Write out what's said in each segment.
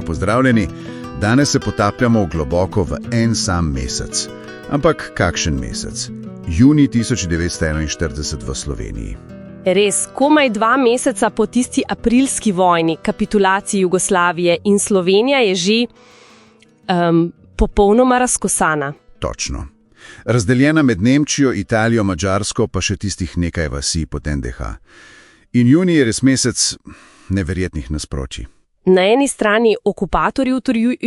lepo pozdravljeni. Danes se potapljamo globoko v en sam mesec. Ampak kakšen mesec? Junij 1941 v Sloveniji. Res, komaj 2 meseca po tisti aprilski vojni, kapitulaciji Jugoslavije in Slovenija je že popolnoma razkosana. Točno. Razdeljena med Nemčijo, Italijo, Madžarsko, pa še tistih nekaj vasi pod NDH. In junij je res mesec neverjetnih nasprotij. Na eni strani okupatorji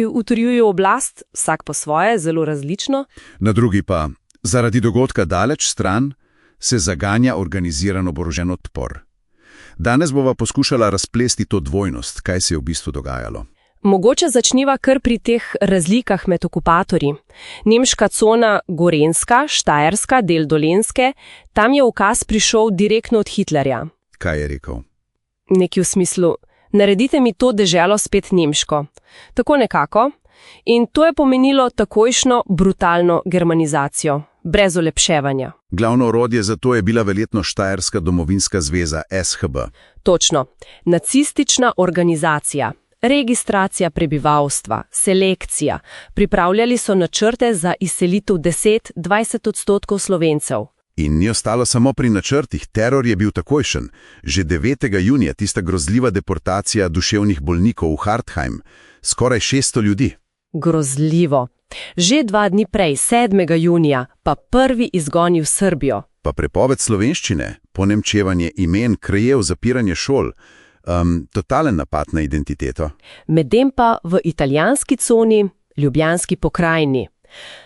utrjujejo oblast, vsak po svoje, zelo različno. Na drugi pa, zaradi dogodka daleč stran, se zaganja organiziran oborožen odpor. Danes bova poskušala razplesti to dvojnost, kaj se je v bistvu dogajalo. Mogoče začniva kar pri teh razlikah med okupatorji. Nemška cona Gorenjska, Štajerska, del Dolenjske, tam je ukaz prišel direktno od Hitlerja. Kaj je rekel? Nekaj v smislu, naredite mi to deželo spet nemško. Tako nekako. In to je pomenilo takojšno brutalno germanizacijo, brez olepševanja. Glavno orodje za to je bila verjetno Štajerska domovinska zveza SHB. Točno. Nacistična organizacija. Registracija prebivalstva, selekcija. Pripravljali so načrte za izselitev 10–20% Slovencev. In ni ostalo samo pri načrtih, teror je bil takojšen. Že 9. junija tista grozljiva deportacija duševnih bolnikov v Hartheim. Skoraj 600 ljudi. Grozljivo. Že 2 dni prej, 7. junija, pa prvi izgoni v Srbijo. Pa prepoved slovenščine, ponemčevanje imen, krajev, zapiranje šol. Totalen napad na identiteto. Medtem pa v italijanski coni, Ljubljanski pokrajini.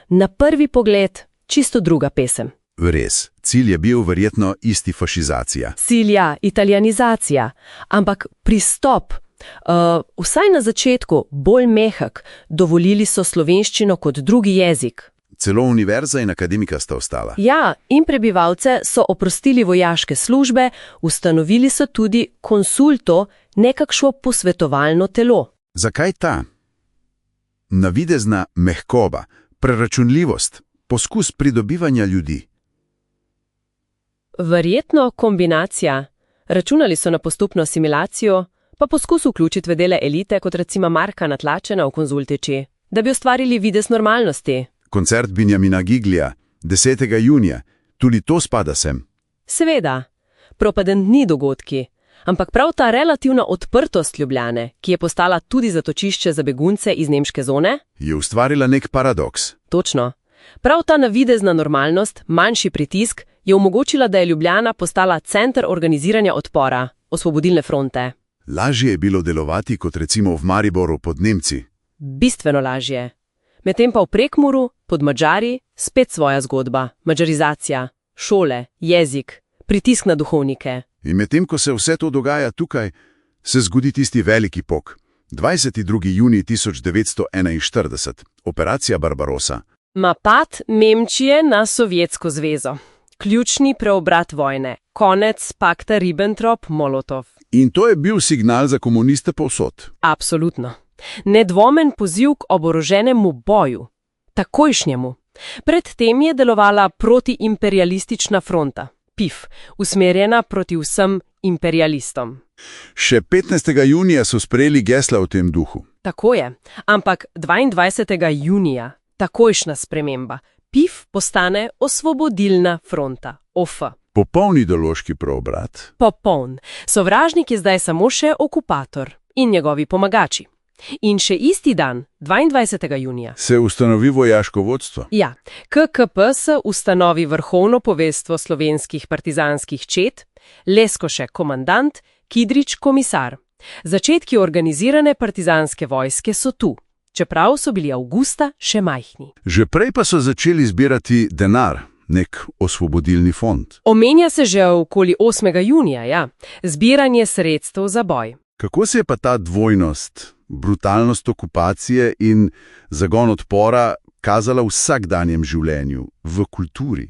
Na prvi pogled čisto druga pesem. Res, cilj je bil verjetno isti fašizacija. Cilja, italijanizacija, ampak pristop, vsaj na začetku, bolj mehak, dovolili so slovenščino kot drugi jezik. Celo univerza in akademika sta ostala. Ja, in prebivalce so oprostili vojaške službe, ustanovili so tudi konsulto, nekakšno posvetovalno telo. Zakaj ta? Navidezna mehkoba, preračunljivost, poskus pridobivanja ljudi. Verjetno kombinacija. Računali so na postopno asimilacijo, pa poskus vključitve dele elite, kot recimo Marka Natlačena v konzultiči, da bi ustvarili videz normalnosti. Koncert Benjamina Giglija, 10. junija, tudi to spada sem. Seveda, propagandni dogodki, ampak prav ta relativna odprtost Ljubljane, ki je postala tudi zatočišče za begunce iz nemške zone, je ustvarila nek paradoks. Točno. Prav ta navidezna normalnost, manjši pritisk, je omogočila, da je Ljubljana postala center organiziranja odpora, osvobodilne fronte. Lažje je bilo delovati kot recimo v Mariboru pod Nemci. Bistveno lažje. Medtem pa v Prekmurju, pod Madžari, spet svoja zgodba. Madžarizacija, šole, jezik, pritisk na duhovnike. In medtem, ko se vse to dogaja tukaj, se zgodi tisti veliki pok. 22. junij 1941, operacija Barbarossa. Napad Nemčije na Sovjetsko zvezo. Ključni preobrat vojne. Konec pakta Ribbentrop-Molotov. In to je bil signal za komuniste povsod. Absolutno. Nedvomen poziv k oboroženemu boju. Takojšnjemu. Predtem je delovala protiimperialistična fronta, PIF, usmerjena proti vsem imperialistom. Še 15. junija so sprejeli gesla v tem duhu. Tako je, ampak 22. junija, takojšnja sprememba, PIF postane Osvobodilna fronta, OF. Popoln ideološki preobrat. Popoln. Sovražnik je zdaj samo še okupator in njegovi pomagači. In še isti dan, 22. junija, se ustanovi vojaško vodstvo. Ja, KKP se ustanovi vrhovno poveljstvo slovenskih partizanskih čet, Leskoše komandant, Kidrič komisar. Začetki organizirane partizanske vojske so tu, čeprav so bili avgusta še majhni. Že prej pa so začeli zbirati denar, nek osvobodilni fond. Omenja se že okoli 8. junija, ja, zbiranje sredstev za boj. Kako se je pa ta dvojnost, brutalnost okupacije in zagon odpora kazala v vsakdanjem življenju, v kulturi?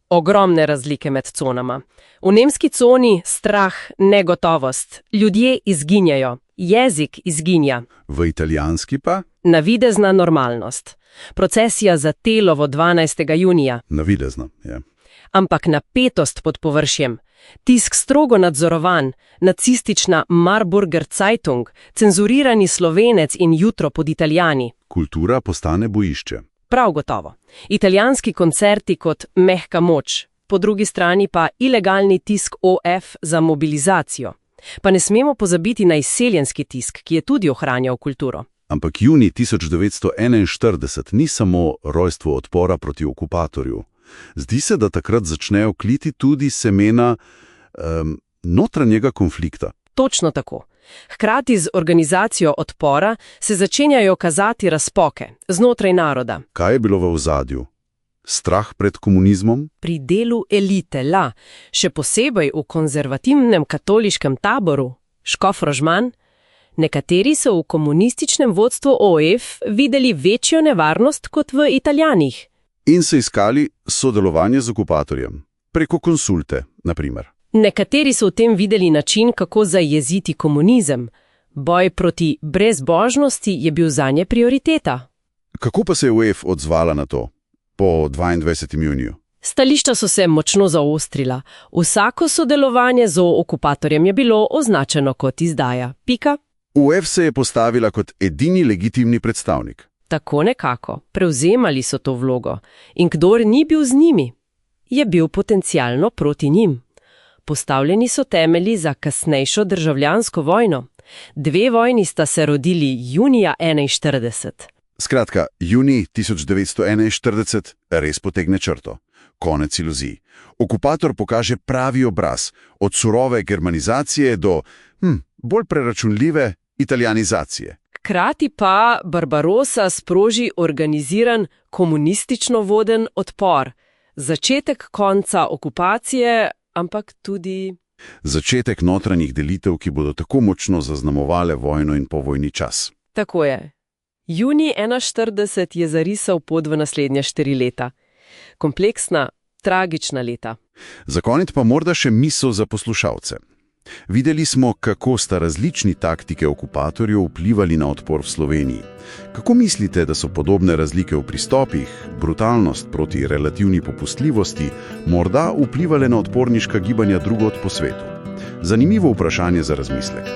Ogromne razlike med conama. V nemški coni strah, negotovost, ljudje izginjajo, jezik izginja. V italijanski pa? Navidezna normalnost. Procesija za Telovo 12. junija. Navidezno, ja. Ampak napetost pod površjem, tisk strogo nadzorovan, nacistična Marburger Zeitung, cenzurirani Slovenec in Jutro pod Italijani. Kultura postane bojišče. Prav gotovo. Italijanski koncerti kot mehka moč, po drugi strani pa ilegalni tisk OF za mobilizacijo. Pa ne smemo pozabiti na izseljenski tisk, ki je tudi ohranjal kulturo. Ampak junij 1941 ni samo rojstvo odpora proti okupatorju. Zdi se, da takrat začnejo kliti tudi semena notranjega konflikta. Točno tako. Hkrati z organizacijo odpora se začenjajo kazati razpoke znotraj naroda. Kaj je bilo v ozadju? Strah pred komunizmom? Pri delu elite, še posebej v konzervativnem katoliškem taboru, Škofrožman, nekateri so v komunističnem vodstvu OF videli večjo nevarnost kot v Italijanih. In so iskali sodelovanje z okupatorjem, preko konsulte, na primer. Nekateri so v tem videli način, kako zajeziti komunizem. Boj proti brezbožnosti je bil zanje prioriteta. Kako pa se je UEF odzvala na to, po 22. juniju? Stališča so se močno zaostrila. Vsako sodelovanje z okupatorjem je bilo označeno kot izdaja. Pika. UEF se je postavila kot edini legitimni predstavnik. Tako nekako. Prevzemali so to vlogo. In kdor ni bil z njimi, je bil potencialno proti njim. Postavljeni so temelji za kasnejšo državljansko vojno. 2 vojni sta se rodili junija 1941. Skratka, junij 1941 res potegne črto. Konec iluzij. Okupator pokaže pravi obraz, od surove germanizacije do bolj preračunljive italijanizacije. Hkrati pa Barbarossa sproži organiziran, komunistično voden odpor. Začetek konca okupacije, ampak tudi začetek notranjih delitev, ki bodo tako močno zaznamovale vojno in povojni čas. Tako je. Junij 1941 je zarisal pot v naslednja 4 leta. Kompleksna, tragična leta. Za konec pa morda še misel za poslušalce. Videli smo, kako sta različni taktike okupatorjev vplivali na odpor v Sloveniji. Kako mislite, da so podobne razlike v pristopih, brutalnost proti relativni popustljivosti, morda vplivale na odporniška gibanja drugod po svetu? Zanimivo vprašanje za razmislek.